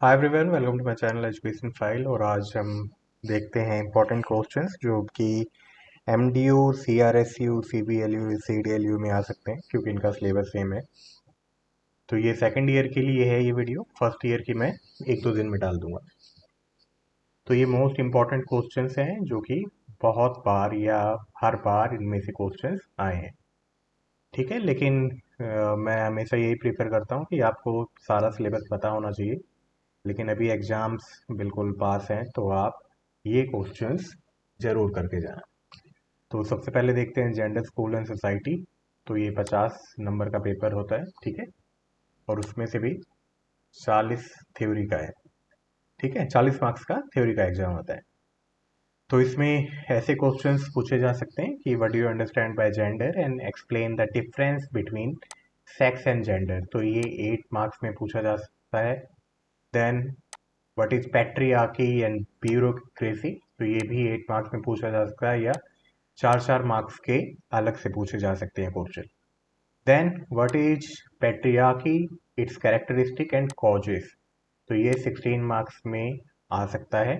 Hi everyone, welcome to my channel education file. और आज हम देखते हैं इंपॉर्टेंट क्वेश्चंस जो कि एमडीयू, सीआरएसयू, सीबीएलयू, सीडीएलयू में आ सकते हैं क्योंकि इनका सिलेबस सेम है। तो ये सेकंड ईयर के लिए है ये वीडियो। फर्स्ट ईयर की मैं एक दो दिन में डाल दूंगा। तो ये मोस्ट इंपॉर्टेंट क्वेश्चंस हैं जो कि बहुत बार या हर बार इनमें से क्वेश्चंस आए हैं। ठीक है, लेकिन मैं हमेशा यही प्रीफर करता हूँ कि आपको सारा सिलेबस पता होना चाहिए। लेकिन अभी एग्जाम्स बिल्कुल पास हैं तो आप ये क्वेश्चंस जरूर करके जाना। तो सबसे पहले देखते हैं जेंडर, स्कूल एंड सोसाइटी। तो ये 50 नंबर का पेपर होता है, ठीक है। और उसमें से भी 40 थ्योरी का है, ठीक है। 40 मार्क्स का थ्योरी का एग्जाम होता है। तो इसमें ऐसे क्वेश्चंस पूछे जा सकते हैं कि what do you understand by gender and explain the difference between sex and gender. तो ये 8 मार्क्स में पूछा जा सकता है। Then what is patriarchy and bureaucracy. तो ये भी 8 मार्क्स में पूछा जा सकता है, या चार चार मार्क्स के अलग से पूछे जा सकते हैं question. Then what is patriarchy, its characteristic and causes. तो ये 16 मार्क्स में आ सकता है।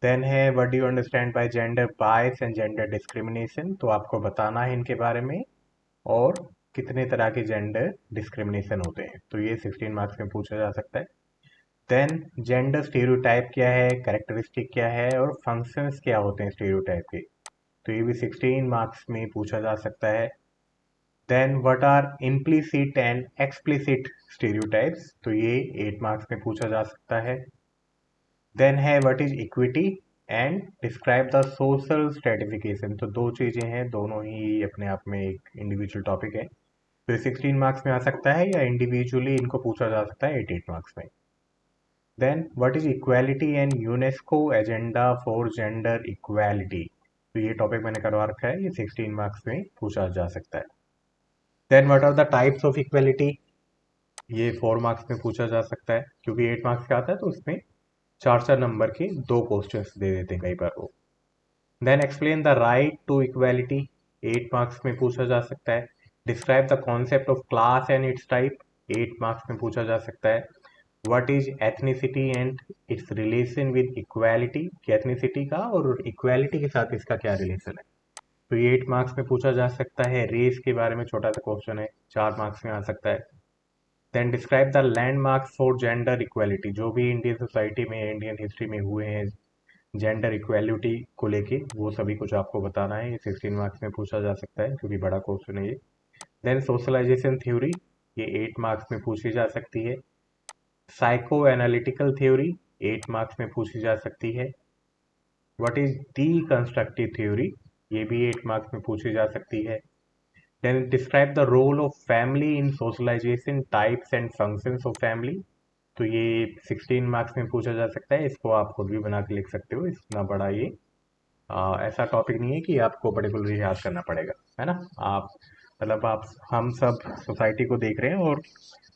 देन है what do you understand by gender bias and gender discrimination. तो आपको बताना है इनके बारे में और कितने तरह के जेंडर डिस्क्रिमिनेशन होते हैं। तो ये 16 मार्क्स में पूछा जा सकता है। देन जेंडर स्टेरियोटाइप क्या है, कैरेक्टरिस्टिक क्या है और फंक्शंस क्या होते हैं स्टेरियोटाइप के। तो ये भी 16 मार्क्स में पूछा जा सकता है। Then what are implicit and explicit stereotypes. तो ये 8 मार्क्स में पूछा जा सकता है। देन है what is equity and describe the social stratification. तो दो चीजें हैं, दोनों ही अपने आप में एक इंडिविजुअल टॉपिक है। तो ये 16 मार्क्स में आ सकता है या इंडिविजुअली इनको पूछा जा सकता है 8 मार्क्स में। Then what is equality and UNESCO agenda for gender equality. तो ये टॉपिक मैंने करवा रखा है, ये 16 मार्क्स में पूछा जा सकता है। Then what are the types of equality. ये 4 मार्क्स में पूछा जा सकता है क्योंकि 8 मार्क्स का आता है तो उसमें चार चार नंबर के दो क्वेश्चंस दे देते हैं कई बार वो। Then explain the right to equality, 8 marks में पूछा जा सकता है। Describe the concept of class and its type, 8 marks में पूछा जा सकता है। What is ethnicity and its relation with equality, कि एथनिसिटी का और इक्वालिटी के साथ इसका क्या रिलेशन है। तो ये 8 मार्क्स में पूछा जा सकता है। रेस के बारे में छोटा सा क्वेश्चन है, 4 मार्क्स में आ सकता है। Then describe the landmarks for gender equality, जो भी इंडियन सोसाइटी में, इंडियन हिस्ट्री में हुए हैं जेंडर इक्वालिटी को लेके, वो सभी कुछ आपको बताना है। ये 16 मार्क्स में पूछा जा सकता है क्योंकि बड़ा क्वेश्चन है ये। देन सोशलाइजेशन थ्योरी, ये 8 मार्क्स में पूछी जा सकती है। साइको एनालिटिकल थ्योरी 8 मार्क्स में पूछी जा सकती है। व्हाट इज डीकंस्ट्रक्टिव थ्योरी, ये भी 8 मार्क्स में पूछी जा सकती है। Then describe the role of family in socialisation, types and functions of family. तो ये 16 मार्क्स में पूछा जा सकता है। इसको आप खुद भी बना के लिख सकते हो, इतना बड़ा ये ऐसा टॉपिक नहीं है कि आपको पर्टिकुलरली याद करना पड़ेगा, है ना। आप मतलब आप हम सब सोसाइटी को देख रहे हैं और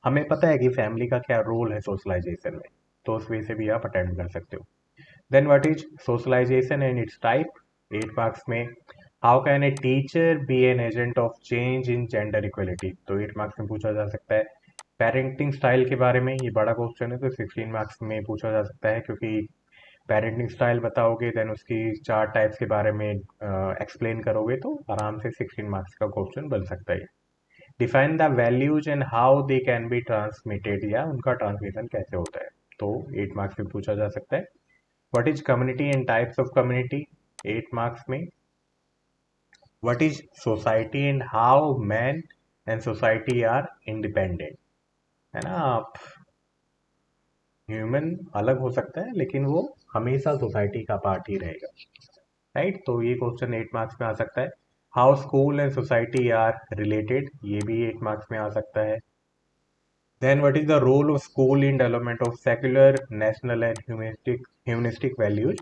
हमें पता है कि फैमिली का क्या रोल है सोशलाइजेशन में। तो उस वे से भी आप अटेंड कर सकते हो। Then what is socialization and its type, 8 marks में। How can a teacher be an agent of change in gender equality, तो 8 मार्क्स में पूछा जा सकता है। पेरेंटिंग स्टाइल के बारे में, ये बड़ा क्वेश्चन है तो 16 मार्क्स में पूछा जा सकता है क्योंकि पेरेंटिंग स्टाइल बताओगे देन उसकी 4 टाइप्स के बारे में एक्सप्लेन करोगे तो आराम से 16 मार्क्स का क्वेश्चन बन सकता है। Define the values and how they can be transmitted, या उनका ट्रांसमिशन कैसे होता है, तो 8 मार्क्स में पूछा जा सकता है। What is community and types of community, 8 marks में। What is society and how man and society are independent, है ना। आप ह्यूमन अलग हो सकता है लेकिन वो हमेशा सोसाइटी का पार्ट ही रहेगा, राइट। तो ये क्वेश्चन 8 मार्क्स में आ सकता है। How school and society are related, ये भी 8 मार्क्स में आ सकता है। Then what is the role of school in development of secular, national and humanistic values.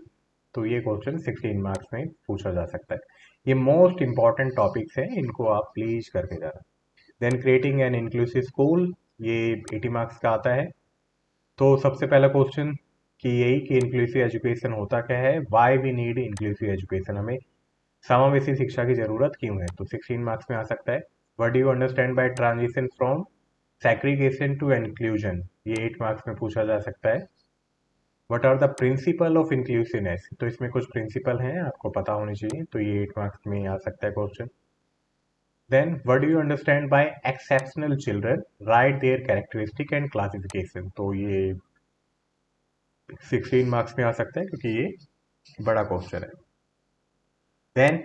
तो ये क्वेश्चन 16 मार्क्स में पूछा जा सकता है। ये मोस्ट इंपॉर्टेंट टॉपिक्स हैं, इनको आप प्लीज करके जाना। Then creating an inclusive school, ये 80 मार्क्स का आता है। तो सबसे पहला क्वेश्चन कि यही कि इंक्लूसिव एजुकेशन होता क्या है, why we need inclusive education, हमें समावेशी शिक्षा की जरूरत क्यों है, तो 16 मार्क्स में आ सकता है। What do you understand by transition from segregation to inclusion, ये 8 मार्क्स में पूछा जा सकता है। What are the principle of inclusiveness, तो इसमें कुछ प्रिंसिपल हैं आपको पता होनी चाहिए, तो ये 8 मार्क्स में आ सकता है question. Then what do you understand by exceptional children, write their characteristic and classification, तो ये 16 मार्क्स में आ सकता है क्योंकि ये बड़ा क्वेश्चन है। देन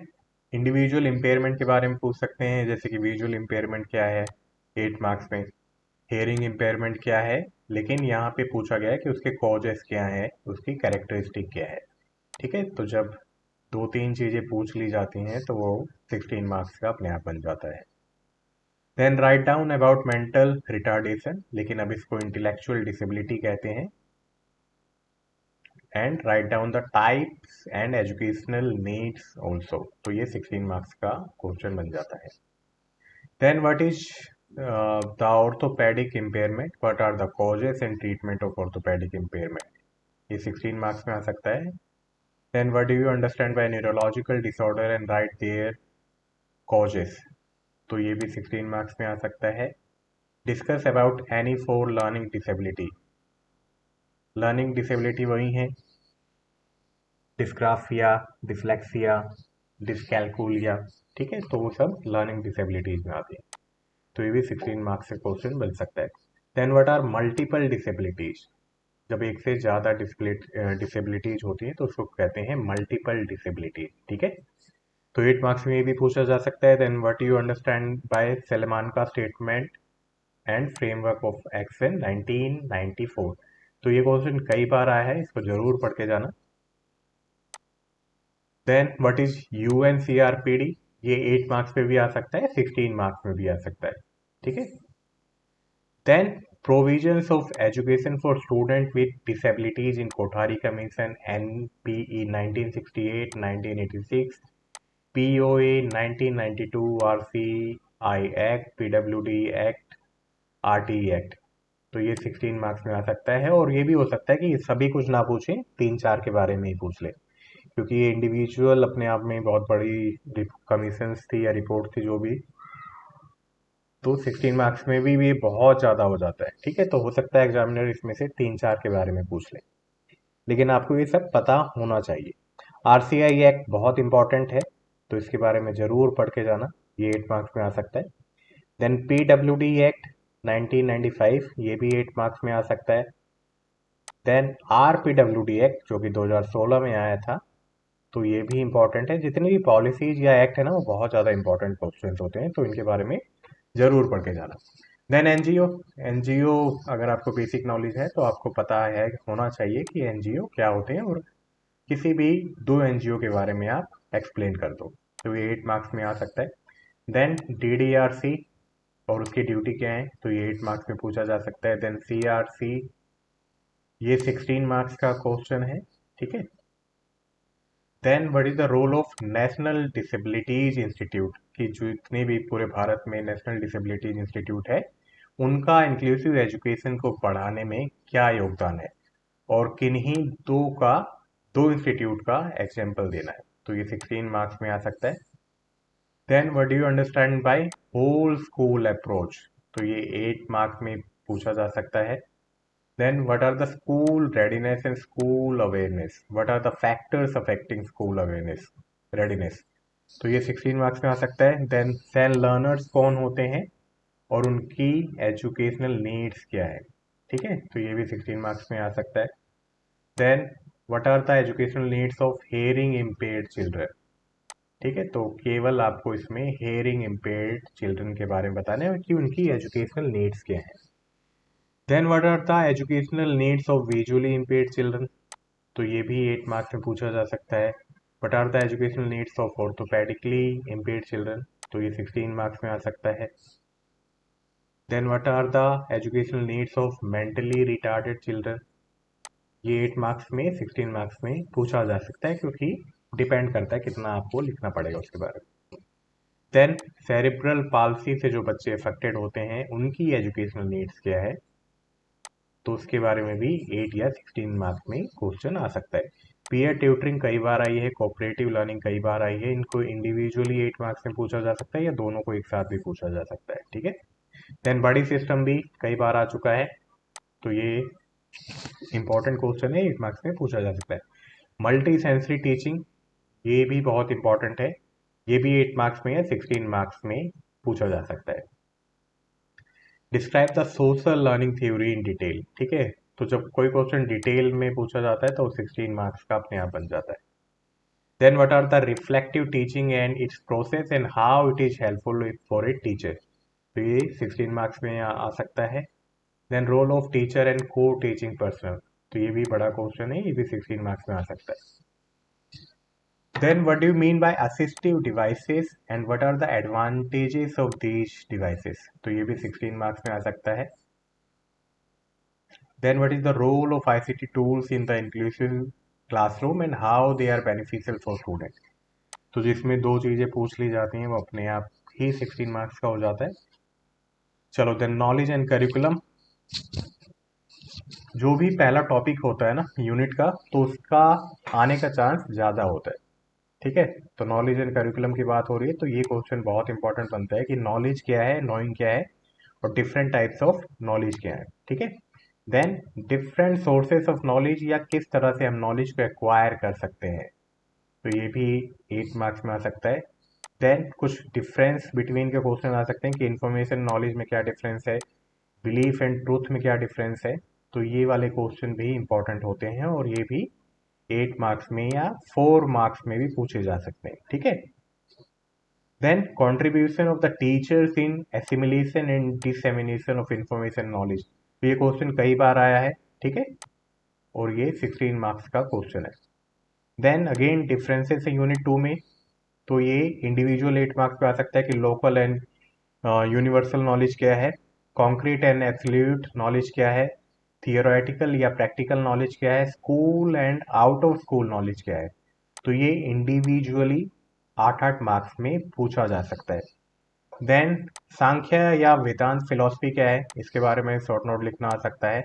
इंडिविजुअल इम्पेयरमेंट के बारे में पूछ सकते हैं, जैसे कि विजुअल इम्पेयरमेंट क्या है 8 मार्क्स में, हेयरिंग इम्पेयरमेंट क्या है, लेकिन यहाँ पे पूछा गया है कि उसके कॉजेस क्या है, उसकी कैरेक्टरिस्टिक क्या है। ठीक है, तो जब दो तीन चीज़ें पूछ ली जाती हैं तो वो 16 मार्क्स का अपने आप बन जाता है। Then write down about mental retardation, लेकिन अब इसको इंटेलेक्चुअल डिसेबिलिटी कहते हैं। And write down the types and educational needs also, तो ये 16 मार्क्स का क्वेश्चन बन जाता है। Then what is the orthopaedic impairment, what are the causes and treatment of orthopaedic impairment, ये 16 मार्क्स में आ सकता है। Then what do you understand by neurological disorder and write their causes, तो ये भी 16 मार्क्स में आ सकता है। Discuss about any four learning disability, learning disability वही है डिस्ग्राफिया, डिसलेक्सिया, डिसकैलकुलिया, ठीक है, तो वो सब लर्निंग डिसेबिलिटीज में आती है, तो ये भी 16 मार्क्स से क्वेश्चन बन सकता है। Then what are multiple disabilities, जब एक से ज़्यादा डिसेबिलिटीज होती है तो उसको कहते हैं मल्टीपल डिसेबिलिटी, ठीक है, तो 8 मार्क्स में ये भी पूछा जा सकता है। Then what you understand by Salamanca statement and framework of action 1994, तो ये क्वेश्चन कई बार आया है, इसको जरूर पढ़ के जाना। देन व्हाट इज यूएनसीआरपीडी, ये 8 मार्क्स पे भी आ सकता है, 16 मार्क्स में भी आ सकता है, ठीक है। Then provisions of education for student with disabilities in Kothari commission NPE 1968 1986, POA 1992, RCI act, PWD act, RTE act, तो ये 16 मार्क्स में आ सकता है। और ये भी हो सकता है कि सभी कुछ ना पूछें, तीन चार के बारे में ही पूछ ले, क्योंकि ये इंडिविजुअल अपने आप में बहुत बड़ी कमीशंस थी या रिपोर्ट थी जो भी, तो 16 मार्क्स में भी ये बहुत ज़्यादा हो जाता है, ठीक है, तो हो सकता है एग्जामिनर इसमें से तीन चार के बारे में पूछ ले, लेकिन आपको ये सब पता होना चाहिए। आरसीआई एक्ट बहुत इंपॉर्टेंट है, तो इसके बारे में ज़रूर पढ़ के जाना, ये 8 मार्क्स में आ सकता है। देन पीडब्ल्यूडी एक्ट 1995, ये भी 8 मार्क्स में आ सकता है। देन आरपीडब्ल्यूडी एक्ट जो कि 2016 में आया था, तो ये भी इंपॉर्टेंट है, जितनी भी पॉलिसीज या एक्ट है ना वो बहुत ज़्यादा इंपॉर्टेंट क्वेश्चन होते हैं, तो इनके बारे में जरूर पढ़ के जाना। देन एनजीओ, एनजीओ अगर आपको बेसिक नॉलेज है तो आपको पता है होना चाहिए कि एनजीओ क्या होते हैं, और किसी भी दो एनजीओ के बारे में आप एक्सप्लेन कर दो, तो ये 8 मार्क्स में आ सकता है। देन डीडीआरसी और उसकी ड्यूटी क्या है, तो ये 8 मार्क्स में पूछा जा सकता है। देन सीआरसी, ये 16 मार्क्स का क्वेश्चन है, ठीक है। Then what is the role of national disabilities institute, कि जो इतने भी पूरे भारत में नेशनल डिसेबिलिटीज इंस्टीट्यूट है उनका इंक्लूसिव एजुकेशन को बढ़ाने में क्या योगदान है, और किन्हीं दो इंस्टीट्यूट का एग्जाम्पल देना है, तो ये 16 मार्क्स में आ सकता है। Then what do you understand by whole school approach, तो ये 8 मार्क्स में पूछा जा सकता है। Then what are the school readiness and school awareness? What are the factors affecting school awareness, readiness? तो ये 16 मार्क्स में आ सकता है। देन सेल लर्नर्स कौन होते हैं और उनकी एजुकेशनल नीड्स क्या है, ठीक है, तो ये भी 16 मार्क्स में आ सकता है। Then what are the educational needs of hearing impaired children, ठीक है, तो केवल आपको इसमें हेयरिंग इम्पेयर्ड चिल्ड्रन के बारे में बताना है कि उनकी एजुकेशनल नीड्स क्या है। Then what are the educational needs of visually impaired children, तो ये भी 8 मार्क्स में पूछा जा सकता है। What are the educational needs of orthopaedically impaired children, तो ये 16 मार्क्स में आ सकता है। Then what are the educational needs of mentally retarded children, ये 8 मार्क्स में 16 मार्क्स में पूछा जा सकता है, क्योंकि डिपेंड करता है कितना आपको लिखना पड़ेगा उसके बारे में। देन सेरिब्रल पाल्सी से जो बच्चे अफेक्टेड होते हैं उनकी एजुकेशनल नीड्स क्या है, तो उसके बारे में भी 8 या 16 मार्क्स में क्वेश्चन आ सकता है। पीयर ट्यूटरिंग कई बार आई है, कोऑपरेटिव लर्निंग कई बार आई है, इनको इंडिविजुअली 8 मार्क्स में पूछा जा सकता है या दोनों को एक साथ भी पूछा जा सकता है, ठीक है। देन बड़ी सिस्टम भी कई बार आ चुका है, तो ये इंपॉर्टेंट क्वेश्चन है, 8 मार्क्स में पूछा जा सकता है। मल्टी सेंसरी टीचिंग, ये भी बहुत इंपॉर्टेंट है, ये भी 8 मार्क्स में या 16 मार्क्स में पूछा जा सकता है। Describe the social learning theory in detail, ठीक है, तो जब कोई क्वेश्चन डिटेल में पूछा जाता है तो 16 मार्क्स का अपने आप बन जाता है। Then what are the reflective teaching and its process and how it is helpful for a teacher, तो ये 16 मार्क्स में आ सकता है। Then role of teacher and co-teaching personal, तो ये भी बड़ा क्वेश्चन है, ये भी 16 मार्क्स में आ सकता है। Then what do you mean by assistive devices and what are the advantages of these devices, तो ये भी 16 मार्क्स में आ सकता है। Then what is the role of ICT tools in the inclusive classroom and how they are beneficial for students, तो जिसमें दो चीजें पूछ ली जाती हैं वो अपने आप ही 16 मार्क्स का हो जाता है। चलो देन नॉलेज एंड करिकुलम, जो भी पहला टॉपिक होता है ना यूनिट का, तो उसका आने का चांस ज़्यादा होता है, ठीक है। तो नॉलेज एंड करिकुलम की बात हो रही है, तो ये क्वेश्चन बहुत इंपॉर्टेंट बनता है कि नॉलेज क्या है, नोइंग क्या है, और डिफरेंट टाइप्स ऑफ नॉलेज क्या है, ठीक है। Then different sources of knowledge, या किस तरह से हम नॉलेज को एक्वायर कर सकते हैं, तो ये भी 8 मार्क्स में आ सकता है। देन कुछ डिफरेंस बिटवीन के क्वेश्चन आ सकते हैं कि इन्फॉर्मेशन नॉलेज में क्या डिफरेंस है, बिलीफ एंड ट्रूथ में क्या डिफरेंस है, तो ये वाले क्वेश्चन भी इंपॉर्टेंट होते हैं और ये भी 8 मार्क्स में या 4 मार्क्स में भी पूछे जा सकते हैं, ठीक है। Then contribution of the teachers in assimilation and dissemination of information knowledge, तो ये क्वेश्चन कई बार आया है, ठीक है, और ये 16 मार्क्स का क्वेश्चन है। देन अगेन डिफरेंसेस है यूनिट 2 में, तो ये इंडिविजुअल 8 मार्क्स पे आ सकता है कि लोकल एंड यूनिवर्सल नॉलेज क्या है, कॉन्क्रीट एंड एब्सोल्यूट नॉलेज क्या है, थियोरेटिकल या प्रैक्टिकल नॉलेज क्या है, school and out of school knowledge क्या है, तो ये इंडिविजुअली 8-8 मार्क्स में पूछा जा सकता है। देन सांख्य या वेदांत फिलोसफी क्या है, इसके बारे में शॉर्ट नोट लिखना आ सकता है।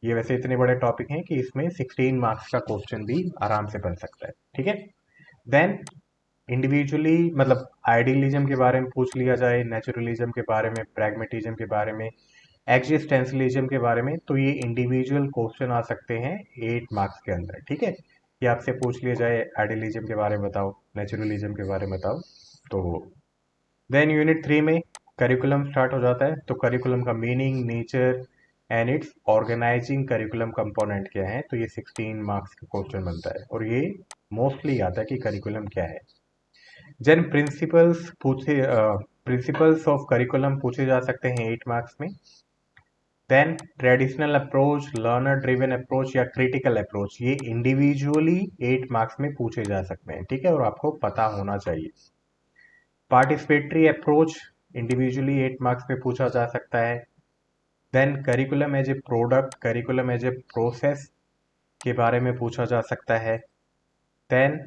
ये वैसे इतने बड़े टॉपिक हैं कि इसमें 16 मार्क्स का क्वेश्चन भी आराम से बन सकता है, ठीक है। देन इंडिविजुअली मतलब आइडियलिज्म के बारे में पूछ लिया जाए, नेचुरलिज्म के बारे में, प्रैग्मेटिज्म के बारे में, एग्जिस्टेंशलिज्म के बारे में, तो ये इंडिविजुअल क्वेश्चन आ सकते हैं 8 मार्क्स के अंदर, ठीक है। कि आपसे पूछ लिया जाए आइडियलिज्म के बारे में बताओ, नेचुरलिज्म के बारे में बताओ, तो देन यूनिट 3 में करिकुलम स्टार्ट हो जाता है, तो करिकुलम का meaning, nature and its organising curriculum component क्या है, तो ये 16 मार्क्स का क्वेश्चन बनता है और ये मोस्टली आता है कि करिकुलम क्या है। देन प्रिंसिपल्स ऑफ करिकुलम पूछे जा सकते हैं 8 मार्क्स में। Then traditional approach, learner driven approach या क्रिटिकल अप्रोच, ये इंडिविजुअली 8 मार्क्स में पूछे जा सकते हैं, ठीक है, और आपको पता होना चाहिए। पार्टिसिपेटरी अप्रोच इंडिविजुअली 8 मार्क्स में पूछा जा सकता है। Then curriculum as a product, curriculum as a process के बारे में पूछा जा सकता है। Then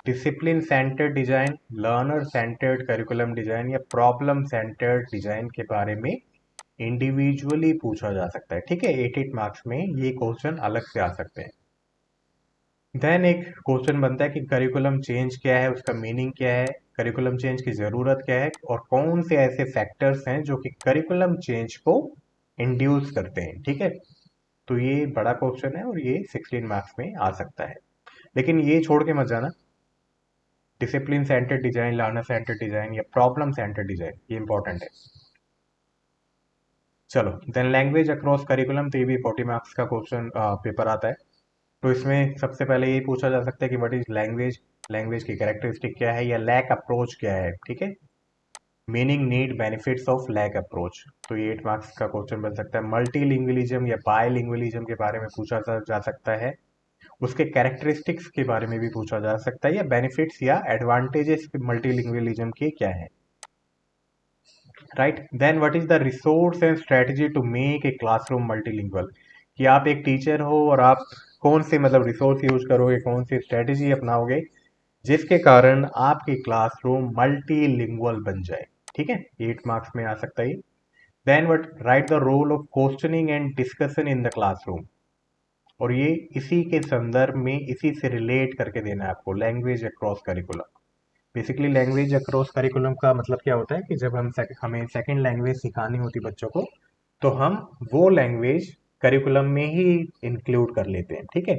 discipline centred design, learner centred curriculum design या प्रॉब्लम सेंटर्ड डिजाइन के बारे में इंडिविजुअली पूछा जा सकता है, ठीक है। 8-8 मार्क्स में ये क्वेश्चन अलग से आ सकते हैं। देन एक क्वेश्चन बनता है कि करिकुलम चेंज क्या है, उसका मीनिंग क्या है, करिकुलम चेंज की ज़रूरत क्या है, और कौन से ऐसे फैक्टर्स हैं जो कि करिकुलम चेंज को इंड्यूस करते हैं, ठीक है। तो ये बड़ा क्वेश्चन है और ये 16 मार्क्स में आ सकता है। लेकिन ये छोड़ के मत जाना, discipline centred design, learner centred design या प्रॉब्लम सेंटर्ड डिजाइन, ये इंपॉर्टेंट है। चलो देन लैंग्वेज अक्रॉस करिकुलम, तो ये भी 40 मार्क्स का क्वेश्चन पेपर आता है। तो इसमें सबसे पहले ये पूछा जा सकता है कि व्हाट इज लैंग्वेज, लैंग्वेज की कैरेक्टरिस्टिक क्या है या लैक अप्रोच क्या है, ठीक है। Meaning, need, benefits of LAC approach, तो ये 8 मार्क्स का क्वेश्चन बन सकता है। मल्टीलिंगुअलिज्म या बायलिंगुअलिज्म के बारे में पूछा जा सकता है। उसके कैरेक्टरिस्टिक्स के बारे में भी पूछा जा सकता है, या बेनिफिट्स या एडवांटेजेस मल्टीलिंगुअलिज्म के क्या है, right. Then what is the resource and strategy to make a classroom multilingual, कि आप एक टीचर हो और आप कौन से मतलब रिसोर्स यूज करोगे, कौन सी स्ट्रेटजी अपनाओगे जिसके कारण आपकी क्लासरूम मल्टीलिंगुअल बन जाए, ठीक है। 8 मार्क्स में आ सकता है। Then what, write the role of questioning and discussion in the classroom, और ये इसी के संदर्भ में इसी से रिलेट करके देना है आपको, language across curriculum basically language across curriculum का मतलब क्या होता है कि जब हमें सेकंड लैंग्वेज सिखानी होती बच्चों को, तो हम वो लैंग्वेज करिकुलम में ही इंक्लूड कर लेते हैं, ठीक है।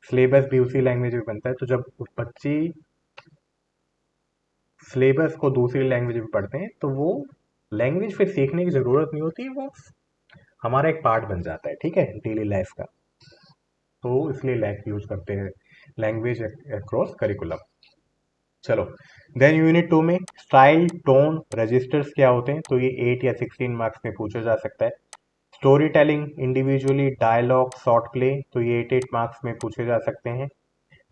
सिलेबस भी उसी लैंग्वेज में बनता है, तो जब बच्चे सिलेबस को दूसरी लैंग्वेज में पढ़ते हैं तो वो लैंग्वेज फिर सीखने की ज़रूरत नहीं होती, वो हमारा एक पार्ट बन जाता है, ठीक है, डेली लाइफ का। तो इसलिए लैंग यूज करते हैं लैंग्वेज अक्रॉस करिकुलम। चलो, देन यूनिट 2 में स्टाइल टोन रजिस्टर्स क्या होते हैं, तो ये 8 या 16 मार्क्स में पूछा जा सकता है। Story telling individually, dialogue, short play, तो ये 8 मार्क्स में पूछे जा सकते हैं।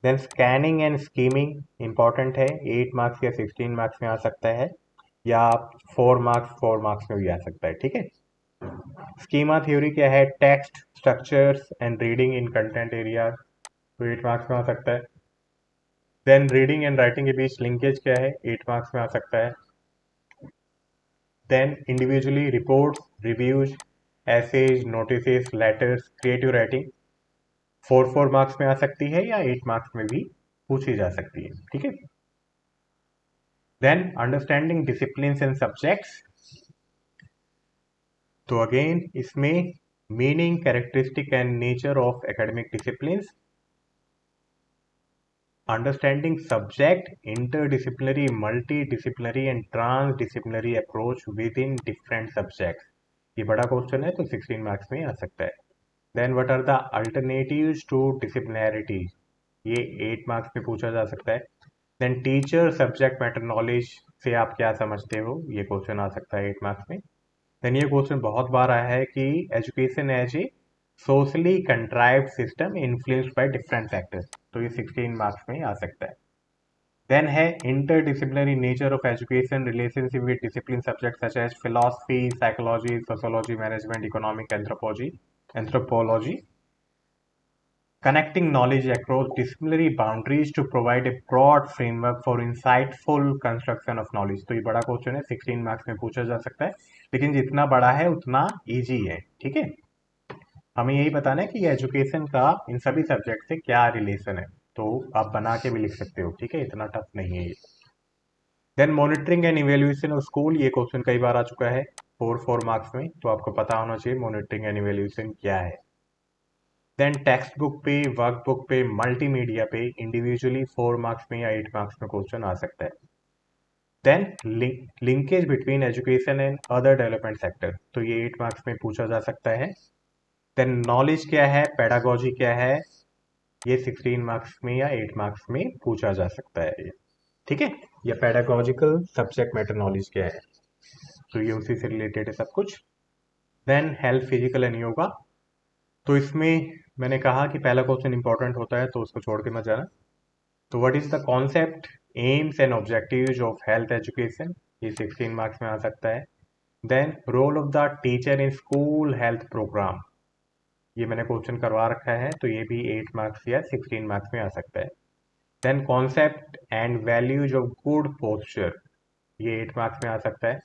Then scanning and skimming important है, 8 मार्क्स या 16 मार्क्स में आ सकता है, या 4 मार्क्स में भी आ सकता है, ठीक है। स्कीमा थ्योरी क्या है, text structures and reading in content area, तो 8 मार्क्स में आ सकता है। देन रीडिंग एंड राइटिंग के बीच लिंकेज क्या है, 8 मार्क्स में आ सकता है। Then individually reports, reviews, essays, notice, letters, creative writing, 4 marks में आ सकती है या 8 मार्क्स में भी पूछी जा सकती है, ठीक है। Then understanding discipline and subjects, तो अगेन इसमें meaning, characteristic and nature of academic discipline, understanding subject, interdisciplinary, multidisciplinary and transdisciplinary approach within different subjects, ये बड़ा क्वेश्चन है तो 16 मार्क्स में आ सकता है। Then what are the alternatives to disciplinarity, ये 8 मार्क्स में पूछा जा सकता है। Then teacher subject matter knowledge से आप क्या समझते हो, ये क्वेश्चन आ सकता है 8 मार्क्स में। देन ये क्वेश्चन बहुत बार आया है कि education as a socially contrived system influenced by different factors, तो ये 16 मार्क्स में आ सकता है। देन है interdisciplinary nature of education, relationship with discipline subject such as philosophy, psychology, sociology, management, economic, anthropology, connecting knowledge across disciplinary boundaries to provide a broad framework for insightful construction of knowledge, तो ये बड़ा question है, 16 marks में पूछा जा सकता है, लेकिन जितना बड़ा है उतना इजी है, ठीक है। हमें यही बताना है कि एजुकेशन का इन सभी सब्जेक्ट से क्या रिलेशन है, तो आप बना के भी लिख सकते हो, ठीक है, इतना टफ नहीं है ये। Then monitoring and evaluation of school, ये क्वेश्चन कई बार आ चुका है 4 मार्क्स में, तो आपको पता होना चाहिए मॉनिटरिंग एंड इवेल्युएशन क्या है। देन टेक्स्ट बुक पे, वर्कबुक पे, मल्टीमीडिया पे इंडिविजुअली 4 मार्क्स में या 8 मार्क्स में क्वेश्चन आ सकता है। Then linkage between education and other development sector, तो ये 8 मार्क्स में पूछा जा सकता है। देन नॉलेज क्या है, पेडागोजी क्या है, ये 16 मार्क्स में या 8 मार्क्स में पूछा जा सकता है, ठीक है। या पेडागोजिकल सब्जेक्ट मैटर नॉलेज क्या है, तो ये उसी से रिलेटेड है सब कुछ। Then health, physical and yoga, तो इसमें मैंने कहा कि पहला क्वेश्चन इंपॉर्टेंट होता है तो उसको छोड़ के मत जाना। तो what is the concept, aims and objectives of health education, ये 16 मार्क्स में आ सकता है। Then role of the teacher in school health programme, ये मैंने क्वेश्चन करवा रखा है तो ये भी 8 मार्क्स या 16 मार्क्स में आ सकता है। Then concept and values of good posture, ये 8 मार्क्स में आ सकता है।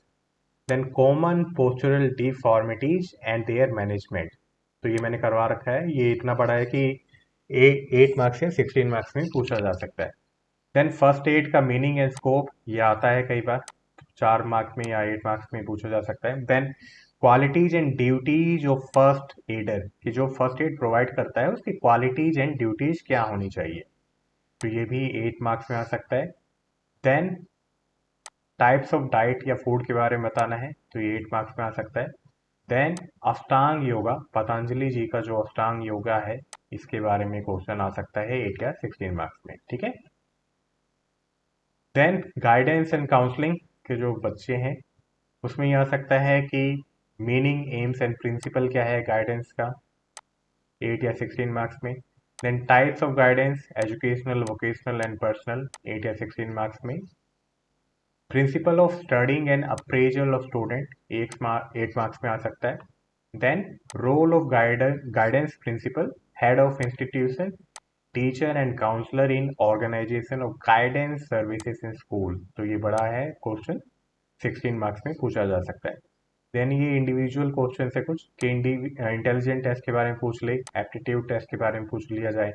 Then common postural deformities and their management, तो ये मैंने करवा रखा है, ये इतना बड़ा है कि 8 मार्क्स या 16 मार्क्स में पूछा जा सकता है। देन फर्स्ट एड का मीनिंग एंड स्कोप, ये आता है कई बार, 4 मार्क्स में या 8 मार्क्स में पूछा जा सकता है। Then qualities and duties of first aider, कि जो फर्स्ट एड प्रोवाइड करता है उसकी क्वालिटीज एंड ड्यूटीज क्या होनी चाहिए, तो ये भी 8 मार्क्स में आ सकता है। देन टाइप्स ऑफ डाइट या फूड के बारे में बताना है, तो ये 8 मार्क्स में आ सकता है। देन अष्टांग योगा, पतंजलि जी का जो अष्टांग योगा है, इसके बारे में क्वेश्चन आ सकता है 8 या 16 मार्क्स में, ठीक है। देन गाइडेंस एंड काउंसलिंग के जो बच्चे हैं उसमें ये आ सकता है कि मीनिंग, एम्स एंड प्रिंसिपल क्या है गाइडेंस का, 8 या 16 मार्क्स में। Then types of guidance, educational, vocational and personal, 8 या 16 मार्क्स में। Principle of studying and appraisal of student, 8 marks में आ सकता है। Then role of guidance principle, head of institution, teacher and counsellor in organisation of guidance services in school, तो ये बड़ा है क्वेश्चन, 16 मार्क्स में पूछा जा सकता है। देन ये इंडिविजुअल क्वेश्चन है कुछ कि इंटेलिजेंट टेस्ट के बारे में पूछ ले, एप्टीट्यूड टेस्ट के बारे में पूछ लिया जाए,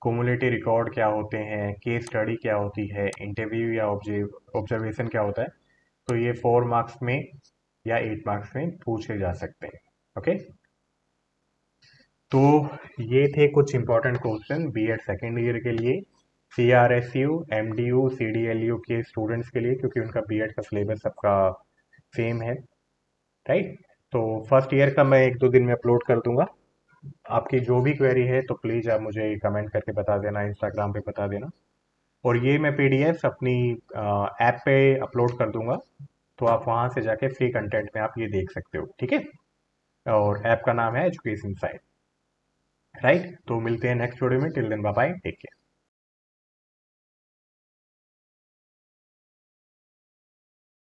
कुमुलेटिव रिकॉर्ड क्या होते हैं, केस स्टडी क्या होती है, इंटरव्यू या ऑब्जर्वेशन क्या होता है, तो ये 4 मार्क्स में या 8 मार्क्स में पूछे जा सकते हैं। ओके, तो ये थे कुछ important question BEd second year के लिए, CRSU, MDU, CDLU के स्टूडेंट्स के लिए, क्योंकि उनका बीएड का सिलेबस सबका सेम है, राइट। तो फर्स्ट ईयर का मैं 1-2 दिन में अपलोड कर दूंगा। आपकी जो भी क्वेरी है तो प्लीज़ आप मुझे कमेंट करके बता देना, इंस्टाग्राम पे बता देना। और ये मैं पीडीएफ अपनी ऐप पे अपलोड कर दूंगा, तो आप वहाँ से जाके फ्री कंटेंट में आप ये देख सकते हो, ठीक है। और ऐप का नाम है एजुकेशन साइट, राइट। तो मिलते हैं नेक्स्ट वीडियो में, till then bye bye, take care.